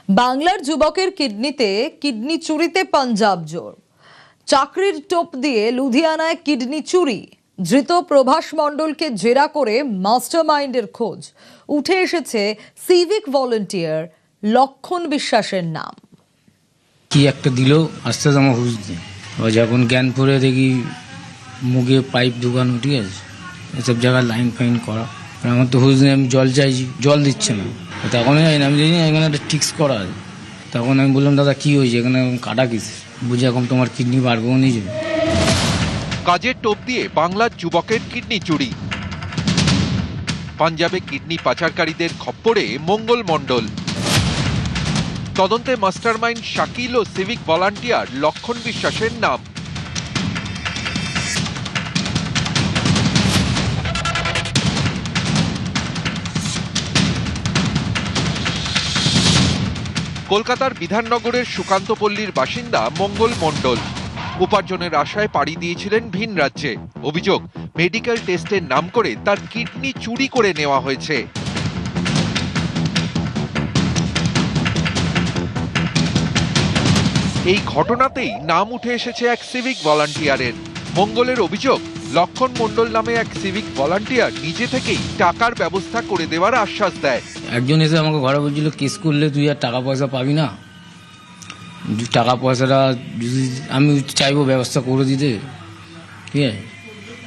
বাংলার যুবকের কিডনিতে কিডনি চুরিতে পাঞ্জাব জোর। চাকরির টোপ দিয়ে লুধিয়ানায় কিডনি চুরি। ধৃত প্রভাস মণ্ডলকে জেরা করে মাস্টারমাইন্ডের খোঁজ। উঠে এসেছে সিভিক ভলেন্টিয়ার লক্ষণ বিশ্বাসের নাম। কি একটা দিল আস্তে আস্তে আমার হুঁশ দিয়ে, যখন জ্ঞান করে দেখি মুখে পাইপ ঢুকানো, ঠিক আছে, এসব জায়গায় লাইন ফাইন করা। আমার তো হুঁশ নেই, আমি জল চাইছি, জল দিচ্ছে না। তখনই জানি না, আমি জানি এখানে একটা টিক্স করা আছে। তখন আমি বললাম, দাদা কি হয়েছে এখানে, কাটা কিস? বুঝে এখন তোমার কিডনি বাড়বেও নিয়ে যাবে। কাজের টোপ দিয়ে বাংলার যুবকের কিডনি চুরি। পাঞ্জাবে কিডনি পাচারকারীদের খপ্পরে মঙ্গল মণ্ডল। তদন্তে মাস্টারমাইন্ড শাকিল ও সিভিক ভলান্টিয়ার লক্ষণ বিশ্বাসের নাম। কলকাতার বিধাননগরের সুকান্তপল্লীর বাসিন্দা মঙ্গল মণ্ডল উপার্জনের আশায় পাড়ি দিয়েছিলেন ভিন রাজ্যে। অভিযোগ, মেডিকেল টেস্টের নাম করে তার কিডনি চুরি করে নেওয়া হয়েছে। এই ঘটনাতেই নাম উঠে এসেছে এক সিভিক ভলান্টিয়ারের। মঙ্গলের অভিযোগ, লক্ষণ মণ্ডল নামে এক সিভিক ভলান্টিয়ার নিজে থেকেই টাকার ব্যবস্থা করে দেওয়ার আশ্বাস দেয়। একজন এসে আমাকে ঘরে বলছিল, কেস করলে তুই আর টাকা পয়সা পাবি না, টাকা পয়সাটা যদি আমি চাইবো ব্যবস্থা করে দিতে, ঠিক আছে।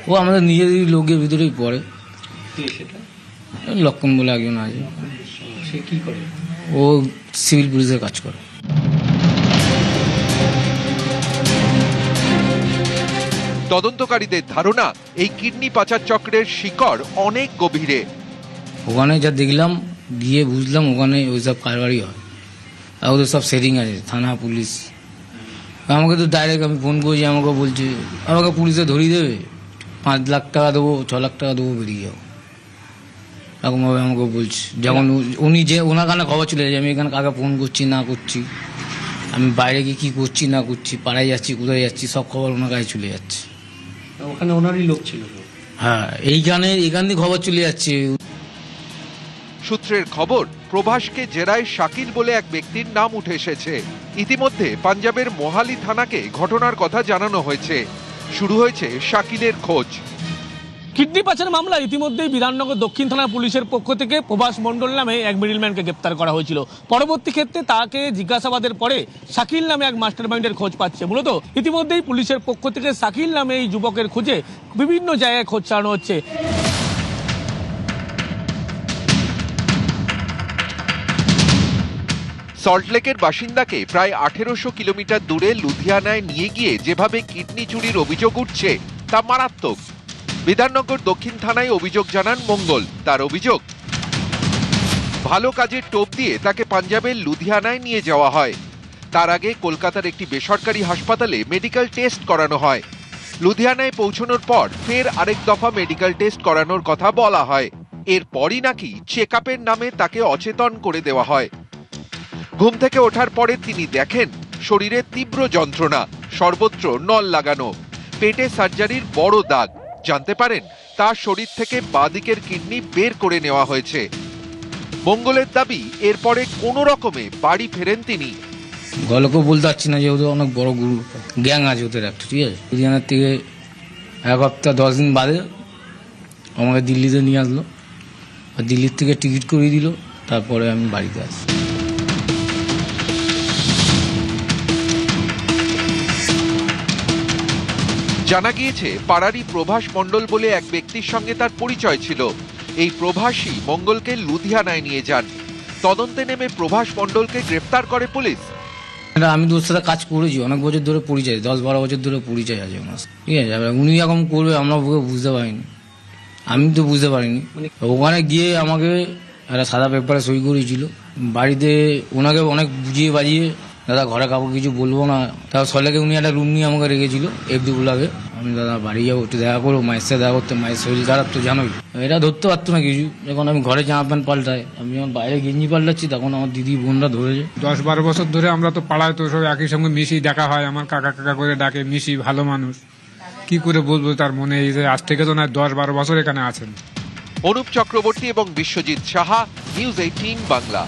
ও আমাদের নিজেদের লোকের ভিতরেই পড়ে। লক্ষণ বলে একজন আছে, সে কি করে? ও সিভিল পুলিশের কাজ করে। তদন্তকারীদের ধারণা, এই কিডনি পাচার চক্রের শিকড় অনেক গভীরে। ওখানে যা দেখলাম, গিয়ে বুঝলাম ওখানে ওইসব কারবারই হয়। আর ওদের সব সেটিং আছে, থানা পুলিশ। আমাকে তো ডাইরেক্ট আমি ফোন করেছি, আমাকে বলছে আমাকে পুলিশে ধরিয়ে দেবে, 5 লাখ টাকা দেবো, 6 লাখ টাকা দেবো, বেরিয়ে যাবো, এরকমভাবে আমাকে বলছে। যখন উনি যে ওনার কানে খবর চলে যায় আমি এখানে কাকে ফোন করছি না করছি, আমি বাইরে গিয়ে কী করছি না করছি, পাড়ায় যাচ্ছি কোথায় যাচ্ছি, সব খবর ওনার কাছে চলে যাচ্ছে। ওখানে ওনারই লোক ছিল। হ্যাঁ, এখান দিয়ে খবর চলে যাচ্ছে। সূত্রের খবর, প্রভাসকে জেরায় শাকিল বলে এক ব্যক্তির নাম উঠে এসেছে। ইতিমধ্যে পাঞ্জাবের মোহালি থানাকে ঘটনার কথা জানানো হয়েছে। শুরু হয়েছে শাকিলের খোঁজ। কিডনি পাচার মামলায় ইতিমধ্যেই বিধাননগর দক্ষিণ থানা পুলিশের পক্ষ থেকে প্রভাস মণ্ডল নামে এক মিডলম্যানকে গ্রেপ্তার করা হয়েছিল। পরবর্তী ক্ষেত্রে তাকে জিজ্ঞাসাবাদের পরে শাকিল নামে এক মাস্টারমাইন্ডের খোঁজ পাচ্ছে। মূলত ইতিমধ্যেই পুলিশের পক্ষ থেকে শাকিল নামে এই যুবকের খোঁজে বিভিন্ন জায়গায় খোঁজ চালানো হচ্ছে। সল্টলেকের বাসিন্দাকে প্রায় 1800 কিলোমিটার দূরে লুধিয়ানায় নিয়ে গিয়ে যেভাবে কিডনি চুরির অভিযোগ উঠছে তা মারাত্মক। বিধাননগর দক্ষিণ থানায় অভিযোগ জানান মঙ্গল। তার অভিযোগ, ভালো কাজের টোপ দিয়ে তাকে পাঞ্জাবের লুধিয়ানায় নিয়ে যাওয়া হয়। তার আগে কলকাতার একটি বেসরকারি হাসপাতালে মেডিকেল টেস্ট করানো হয়। লুধিয়ানায় পৌঁছানোর পর ফের আরেক দফা মেডিকেল টেস্ট করানোর কথা বলা হয়। এরপরই নাকি চেকআপের নামে তাকে অচেতন করে দেওয়া হয়। ঘুম থেকে ওঠার পরে তিনি দেখেন শরীরে তীব্র যন্ত্রণা, সর্বত্র নল লাগানো, পেটে সার্জারির বড় দাগ। জানতে পারেন তার শরীর থেকে বাঁদিকের কিডনি বের করে নেওয়া হয়েছে। মঙ্গলের দাবি, এরপরে কোনো রকমে বাড়ি ফেরেন তিনি। গল্পও বলতে পারছি না, যে ওদের অনেক বড় গুরু গ্যাং আছে ওদের একটা, ঠিক আছে। লুধিয়ানার থেকে 1 সপ্তাহ 10 দিন বাদে আমাকে দিল্লিতে নিয়ে আসলো, আর দিল্লির থেকে টিকিট করিয়ে দিল। তারপরে আমি বাড়িতে আসি। জানা গিয়েছে পাড়ারই প্রভাস মণ্ডল বলে এক ব্যক্তির সঙ্গে তার পরিচয় ছিল। এই প্রভাসই মঙ্গলকে লুধিয়ানায় নিয়ে যান। তদন্তে নেমে প্রভাস মণ্ডলকে গ্রেফতার করে পুলিশ। আমি তো ওর সাথে কাজ করেছি, অনেক বছর ধরে পরিচয়, 10-12 বছর ধরে পরিচয় আছে ওনার, ঠিক আছে। উনি এখন করবে আমরা বুঝতে পারিনি, আমি তো বুঝতে পারিনি। ওখানে গিয়ে আমাকে একটা সাদা পেপারে সই করেছিল। বাড়িতে ওনাকে অনেক বুঝিয়ে বাজিয়ে, দাদা ঘরে কাউকে কিছু বলবো না, তারপর সলেকে উনি একটা রুম নিয়ে আমাকে রেখেছিল FD-গুলাকে। আমি দাদা বাড়ি যাবো, একটু দেখা করবো, মায়ের সাথে দেখা করতে, মায়ের শরীর খারাপ তো জানোই। এটা ধরতে পারতো না কিছু। যখন আমি ঘরে জামা প্যান্ট পাল্টাই, আমি যখন বাইরে গেঞ্জি পাল্টাচ্ছি, তখন আমার দিদি বোনরা ধরেছে। 10-12 বছর ধরে আমরা তো পাড়ায় তো সব একই সঙ্গে মিশি, দেখা হয়, আমার কাকা কাকা করে ডাকে, মিশি, ভালো মানুষ। কি করে বলবো তার মনে, এই যে আজ থেকে তো নয় 10-12 বছর এখানে আছেন। অনুপ চক্রবর্তী এবং বিশ্বজিৎ সাহা, নিউজ 18 বাংলা।